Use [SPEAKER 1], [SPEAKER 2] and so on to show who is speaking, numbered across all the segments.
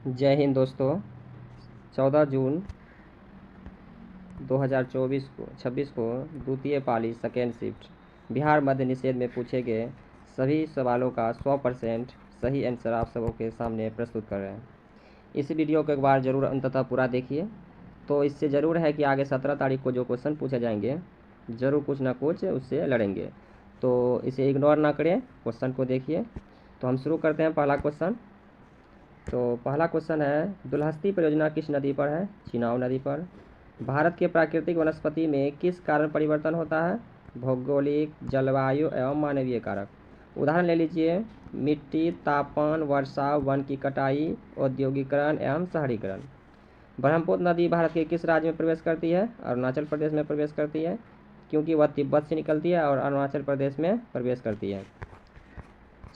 [SPEAKER 1] जय हिंद दोस्तों। 14 जून 2026 को द्वितीय पाली सेकेंड शिफ्ट बिहार मध्य निषेध में पूछे गए सभी सवालों का 100% सही आंसर आप सबों के सामने प्रस्तुत कर रहे हैं। इस वीडियो को एक बार ज़रूर अंततः पूरा देखिए। तो इससे ज़रूर है कि आगे 17 तारीख को जो क्वेश्चन पूछे जाएंगे ज़रूर कुछ ना कुछ उससे लड़ेंगे, तो इसे इग्नोर ना करें, क्वेश्चन को देखिए। तो हम शुरू करते हैं पहला क्वेश्चन। तो पहला क्वेश्चन है, दुल्हस्ती परियोजना किस नदी पर है? चिनाब नदी पर। भारत के प्राकृतिक वनस्पति में किस कारण परिवर्तन होता है? भौगोलिक, जलवायु एवं मानवीय कारक। उदाहरण ले लीजिए, मिट्टी, तापमान, वर्षा, वन की कटाई, औद्योगिकरण एवं शहरीकरण। ब्रह्मपुत्र नदी भारत के किस राज्य में प्रवेश करती है? अरुणाचल प्रदेश में प्रवेश करती है, क्योंकि वह तिब्बत से निकलती है और अरुणाचल प्रदेश में प्रवेश करती है।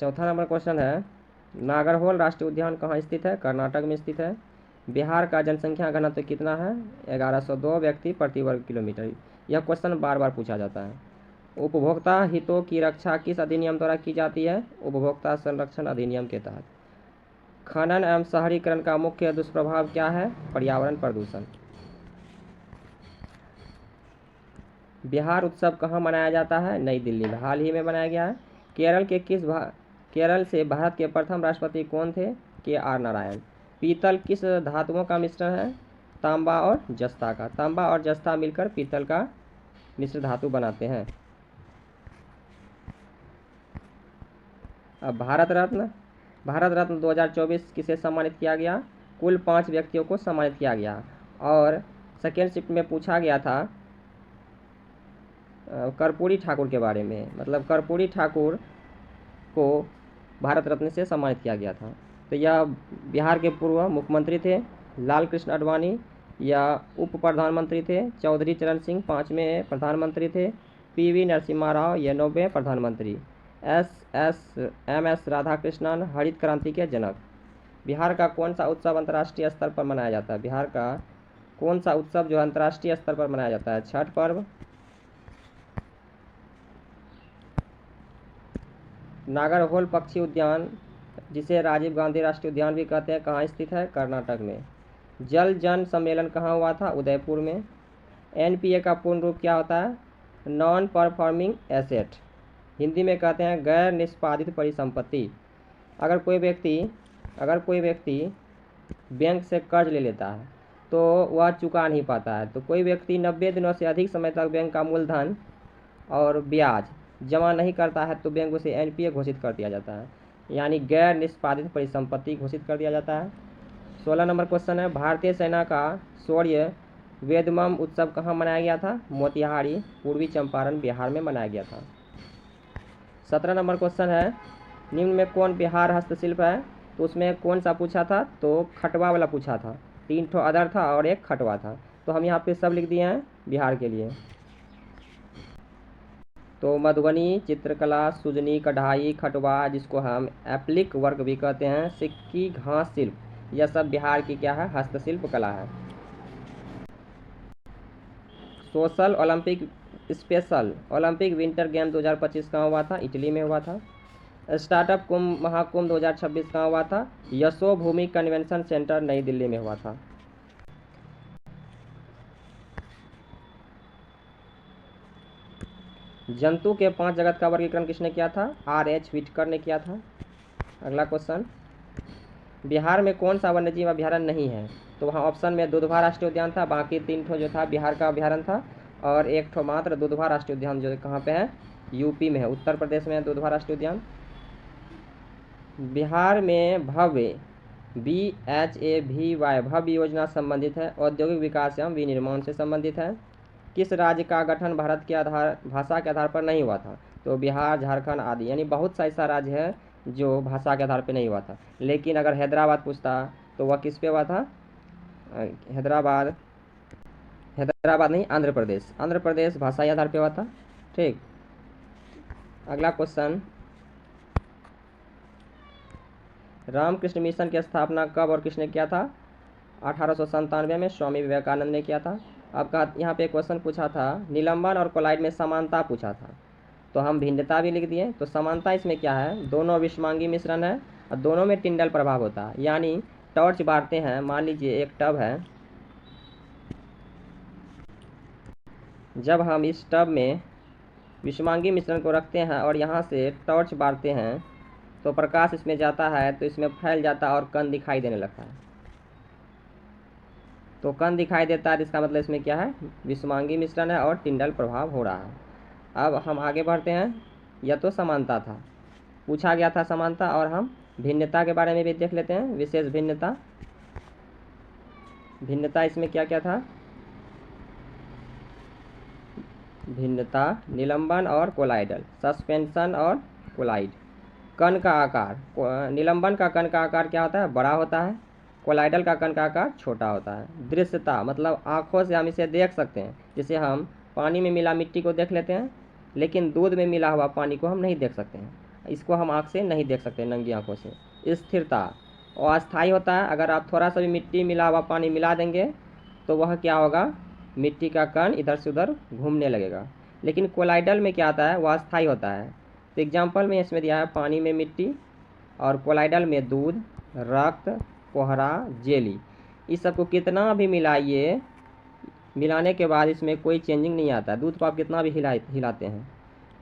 [SPEAKER 1] चौथा नंबर क्वेश्चन है, नागरहोल राष्ट्रीय उद्यान कहाँ स्थित है? कर्नाटक में स्थित है। बिहार का जनसंख्या घनत्व कितना है? 1102 व्यक्ति प्रति वर्ग किलोमीटर। यह क्वेश्चन बार बार पूछा जाता है। उपभोक्ता हितों की रक्षा किस अधिनियम द्वारा की जाती है? उपभोक्ता संरक्षण अधिनियम के तहत। खनन एवं शहरीकरण का मुख्य दुष्प्रभाव क्या है? पर्यावरण प्रदूषण। बिहार उत्सव कहाँ मनाया जाता है? नई दिल्ली में हाल ही में मनाया गया है। केरल से भारत के प्रथम राष्ट्रपति कौन थे? KR नारायण। पीतल किस धातुओं का मिश्रण है? तांबा और जस्ता का। तांबा और जस्ता मिलकर पीतल का मिश्र धातु बनाते हैं। अब भारत रत्न 2024 किसे सम्मानित किया गया? कुल 5 व्यक्तियों को सम्मानित किया गया। और सेकेंड शिफ्ट में पूछा गया था कर्पूरी ठाकुर के बारे में, मतलब कर्पूरी ठाकुर को भारत रत्न से सम्मानित किया गया था। तो यह बिहार के पूर्व मुख्यमंत्री थे। लाल कृष्ण आडवाणी या उप प्रधानमंत्री थे। चौधरी चरण सिंह 5वें प्रधानमंत्री थे। PV नरसिम्हा राव ये 9वें प्रधानमंत्री। MS राधाकृष्णन हरित क्रांति के जनक। बिहार का कौन सा उत्सव अंतर्राष्ट्रीय स्तर पर मनाया जाता है? बिहार का कौन सा उत्सव जो अंतर्राष्ट्रीय स्तर पर मनाया जाता है? छठ पर्व। नागरहोल पक्षी उद्यान, जिसे राजीव गांधी राष्ट्रीय उद्यान भी कहते हैं, कहाँ स्थित है? कर्नाटक में। जल जन सम्मेलन कहाँ हुआ था? उदयपुर में। NPA का पूर्ण रूप क्या होता है? Non performing asset. हिंदी में कहते हैं गैर निष्पादित परिसंपत्ति। अगर कोई व्यक्ति बैंक से कर्ज ले लेता है तो वह चुका नहीं पाता है, तो कोई व्यक्ति 90 दिनों से अधिक समय तक बैंक का मूलधन और ब्याज जमा नहीं करता है तो बैंक उसे NPA घोषित कर दिया जाता है, यानी गैर निष्पादित परिसंपत्ति घोषित कर दिया जाता है। 16 नंबर क्वेश्चन है, भारतीय सेना का शौर्य वेदमम उत्सव कहाँ मनाया गया था? मोतिहारी, पूर्वी चंपारण, बिहार में मनाया गया था। 17 नंबर क्वेश्चन है, निम्न में कौन बिहार हस्तशिल्प है? तो उसमें कौन सा पूछा था? तो खटवा वाला पूछा था। 3 ठो अदर था और एक खटवा था, तो हम यहाँ पे सब लिख दिए हैं बिहार के लिए। तो मधुबनी, चित्रकला, सुजनी, कढ़ाई, खटवा, जिसको हम एप्लिक वर्क भी कहते हैं, सिक्की, घास शिल्प, यह सब बिहार की क्या है? हस्तशिल्प कला है। Social Olympic special Olympic winter game 2025 कहाँ हुआ था? इटली में हुआ था। स्टार्टअप कुंभ महाकुंभ 2026 कहाँ हुआ था? यशोभूमि कन्वेंशन सेंटर नई दिल्ली में हुआ था। जंतु के 5 जगत का वर्गीकरण किसने किया था? R.H. व्हिटकर ने किया था। अगला क्वेश्चन, बिहार में कौन सा वन्यजीव अभ्यारण्य नहीं है? तो वहाँ ऑप्शन में दुधवा राष्ट्रीय उद्यान था, बाकी 3 ठो जो था बिहार का अभ्यारण्य था, और 1 ठो मात्र दुधवा राष्ट्रीय उद्यान जो कहाँ पे है? यूपी में है, उत्तर प्रदेश में है दुधवा राष्ट्रीय उद्यान। बिहार में भव्य BHAVY भव्य योजना संबंधित है, औद्योगिक विकास एवं विनिर्माण से संबंधित है। किस राज्य का गठन भारत के भाषा के आधार पर नहीं हुआ था? तो बिहार, झारखंड आदि, यानी बहुत सा ऐसा राज्य है जो भाषा के आधार पर नहीं हुआ था। लेकिन अगर हैदराबाद पूछता तो वह किस पे हुआ था? हैदराबाद नहीं, आंध्र प्रदेश भाषाई आधार पे हुआ था। ठीक, अगला क्वेश्चन, रामकृष्ण मिशन की स्थापना कब और किसने किया था? 1897 में स्वामी विवेकानंद ने किया था। अब यहाँ पे क्वेश्चन पूछा था, निलंबन और कोलाइड में समानता पूछा था, तो हम भिन्नता भी लिख दिए। तो समानता इसमें क्या है? दोनों विषमांगी मिश्रण है और दोनों में टिंडल प्रभाव होता है, यानी टॉर्च बारते हैं, मान लीजिए एक टब है, जब हम इस टब में विषमांगी मिश्रण को रखते हैं और यहाँ से टॉर्च बारते हैं तो प्रकाश इसमें जाता है तो इसमें फैल जाता है और कण दिखाई देने लगता है। तो कण दिखाई देता है, इसका मतलब इसमें क्या है, विषमांगी मिश्रण है और टिंडल प्रभाव हो रहा है। अब हम आगे बढ़ते हैं। यह तो समानता था, पूछा गया था समानता, और हम भिन्नता के बारे में भी देख लेते हैं। विशेष भिन्नता, भिन्नता इसमें क्या क्या था, भिन्नता निलंबन और कोलाइडल, सस्पेंशन और कोलाइड। कण का आकार, निलंबन का कण का आकार क्या होता है, बड़ा होता है। कोलाइडल का कण का आकार छोटा होता है। दृश्यता मतलब आँखों से हम इसे देख सकते हैं, जैसे हम पानी में मिला मिट्टी को देख लेते हैं, लेकिन दूध में मिला हुआ पानी को हम नहीं देख सकते हैं, इसको हम आँख से नहीं देख सकते नंगी आँखों से। स्थिरता और अस्थायी होता है, अगर आप थोड़ा सा भी मिट्टी मिला हुआ पानी मिला देंगे तो वह क्या होगा, मिट्टी का कण इधर से उधर घूमने लगेगा। लेकिन कोलाइडल में क्या आता है, वह अस्थायी होता है। तो एग्जाम्पल में इसमें दिया है पानी में मिट्टी और कोलाइडल में दूध, रक्त, कोहरा, जेली। इस सबको कितना भी मिलाइए, मिलाने के बाद इसमें कोई चेंजिंग नहीं आता है। दूध को आप कितना भी हिलाते हैं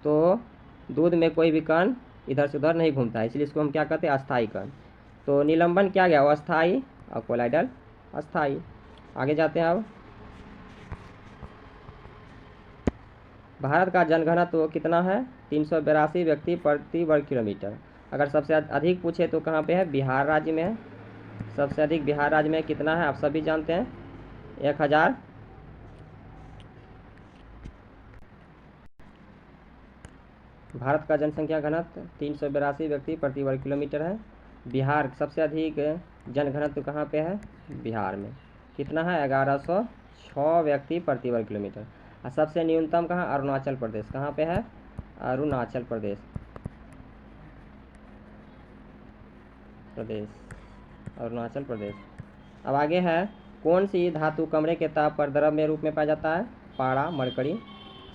[SPEAKER 1] तो दूध में कोई भी कण इधर से उधर नहीं घूमता है, इसलिए इसको हम क्या कहते हैं, अस्थायी कण। तो निलंबन क्या गया, वो अस्थायी, और कोलाइडल अस्थायी। आगे जाते हैं। अब भारत का जनघनत्व कितना है, 382 व्यक्ति प्रति वर्ग किलोमीटर। अगर सबसे अधिक पूछे तो कहाँ पे है, बिहार राज्य में है। सबसे अधिक बिहार राज्य में कितना है, आप सभी जानते हैं, 1000। भारत का जनसंख्या घनत्व 382 व्यक्ति प्रति वर्ग किलोमीटर है। बिहार सबसे अधिक जनघनत्व कहाँ पे है, बिहार में। कितना है, 1106 व्यक्ति प्रति वर्ग किलोमीटर। और सबसे न्यूनतम कहाँ, अरुणाचल प्रदेश। कहाँ पे है, अरुणाचल प्रदेश, अरुणाचल प्रदेश। अब आगे है, कौन सी धातु कमरे के ताप पर द्रव में रूप में पाया जाता है, पारा, मरकरी।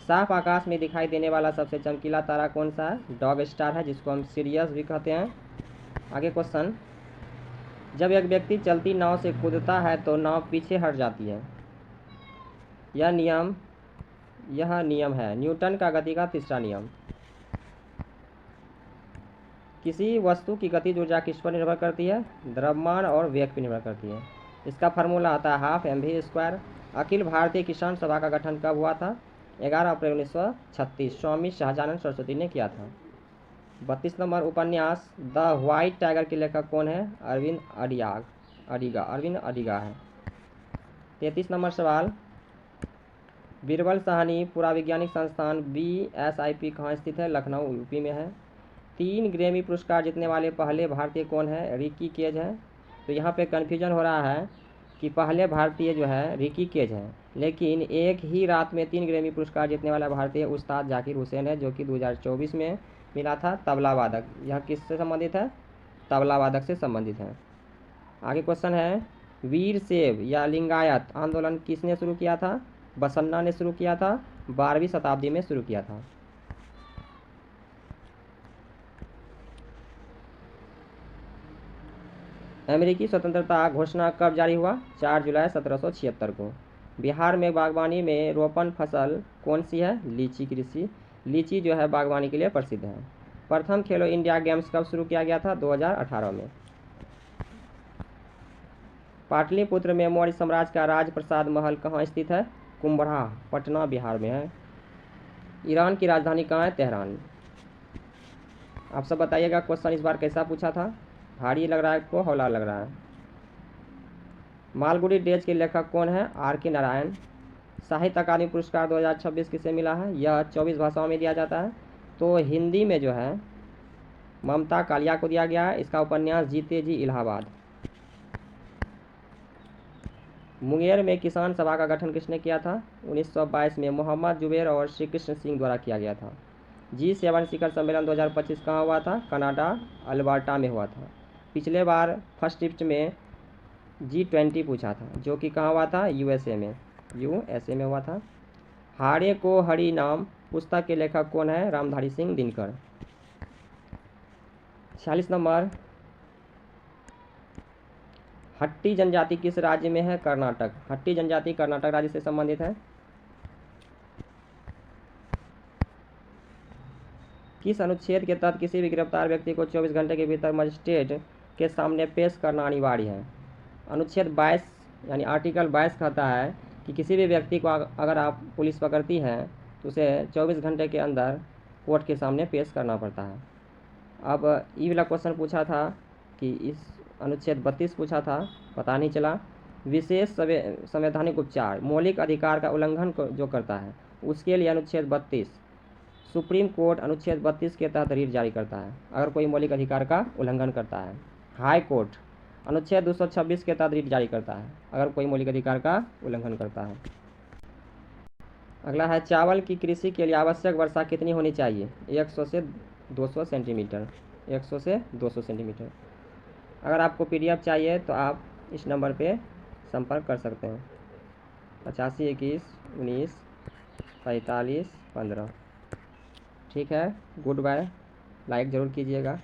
[SPEAKER 1] साफ आकाश में दिखाई देने वाला सबसे चमकीला तारा कौन सा है, डॉग स्टार है, जिसको हम सीरियस भी कहते हैं। आगे क्वेश्चन, जब एक व्यक्ति चलती नाव से कूदता है तो नाव पीछे हट जाती है। यह नियम है न्यूटन का गति का तीसरा नियम। किसी वस्तु की गतिज ऊर्जा किस पर निर्भर करती है, द्रव्यमान और वेग पर निर्भर करती है। इसका फार्मूला आता है 12mv²। अखिल भारतीय किसान सभा का गठन कब हुआ था, 11 अप्रैल 1936 स्वामी सहजानंद सरस्वती ने किया था। 32 नंबर उपन्यास द व्हाइट टाइगर के लेखक कौन है, अरविंद अडिगा है। 33 नंबर सवाल, बीरबल साहनी पुरावैज्ञानिक संस्थान BSIP कहाँ स्थित है, लखनऊ यूपी में है। 3 ग्रैमी पुरस्कार जीतने वाले पहले भारतीय कौन है, रिकी केज है। तो यहाँ पे कन्फ्यूजन हो रहा है कि पहले भारतीय जो है रिकी केज है, लेकिन एक ही रात में 3 ग्रैमी पुरस्कार जीतने वाला भारतीय उस्ताद जाकिर हुसैन है, जो कि 2024 में मिला था, तबला वादक। यह किससे संबंधित है, तबला वादक से संबंधित है। आगे क्वेश्चन है, वीर शैव या लिंगायत आंदोलन किसने शुरू किया था, बसन्ना ने शुरू किया था, 12वीं शताब्दी में शुरू किया था। अमेरिकी स्वतंत्रता घोषणा कब जारी हुआ, 4 जुलाई 1776 को। बिहार में बागवानी में रोपण फसल कौन सी है, लीची कृषि। लीची जो है बागवानी के लिए प्रसिद्ध है। प्रथम खेलो इंडिया गेम्स कब शुरू किया गया था, 2018 में। पाटलिपुत्र में मौर्य साम्राज्य का राजप्रसाद महल कहाँ स्थित है, कुंभरा, पटना बिहार में है। ईरान की राजधानी कहाँ है, तेहरान। आप सब बताइएगा क्वेश्चन इस बार कैसा पूछा था, भारी लग रहा है आपको, हौला लग रहा है। मालगुडी डेज के लेखक कौन है, R.K. नारायण। साहित्य अकादमी पुरस्कार 2026 किसे मिला है, यह 24 भाषाओं में दिया जाता है। तो हिंदी में जो है ममता कालिया को दिया गया है, इसका उपन्यास जीते जी इलाहाबाद। मुंगेर में किसान सभा का गठन किसने किया था, 1922 में मोहम्मद जुबैर और श्री कृष्ण सिंह द्वारा किया गया था। G7 शिखर सम्मेलन 2025 कहाँ हुआ था, कनाडा अल्बर्टा में हुआ था। पिछले बार फर्स्ट शिफ्ट में G20 पूछा था, जो कि कहाँ हुआ था, USA में हुआ था। हाड़े को हरि नाम पुस्तक के लेखक कौन है, रामधारी सिंह दिनकर। 46 नंबर, हट्टी जनजाति किस राज्य में है? कर्नाटक। हट्टी जनजाति कर्नाटक राज्य से संबंधित है। किस अनुच्छेद के तहत किसी भी गिरफ्तार व्यक्ति को 24 घंटे के भीतर मजिस्ट्रेट के सामने पेश करना अनिवार्य है? अनुच्छेद 22 यानी आर्टिकल 22 कहता है कि किसी भी व्यक्ति को अगर आप पुलिस पकड़ती है तो उसे 24 घंटे के अंदर कोर्ट के सामने पेश करना पड़ता है। अब ये वाला क्वेश्चन पूछा था कि इस अनुच्छेद 32 पूछा था, पता नहीं चला। विशेष संवैधानिक उपचार मौलिक अधिकार का उल्लंघन जो करता है उसके लिए अनुच्छेद 32। सुप्रीम कोर्ट अनुच्छेद 32 के तहत रीट जारी करता है अगर कोई मौलिक अधिकार का उल्लंघन करता है। हाई कोर्ट अनुच्छेद 226 के तहत रीट जारी करता है अगर कोई मौलिक अधिकार का उल्लंघन करता है। अगला है चावल की कृषि के लिए आवश्यक वर्षा कितनी होनी चाहिए? 100 से 200 सेंटीमीटर। 100 से 200 सेंटीमीटर। अगर आपको PDF चाहिए तो आप इस नंबर पे संपर्क कर सकते हैं 85 21 19 45 15। ठीक है, गुड बाय। लाइक ज़रूर कीजिएगा।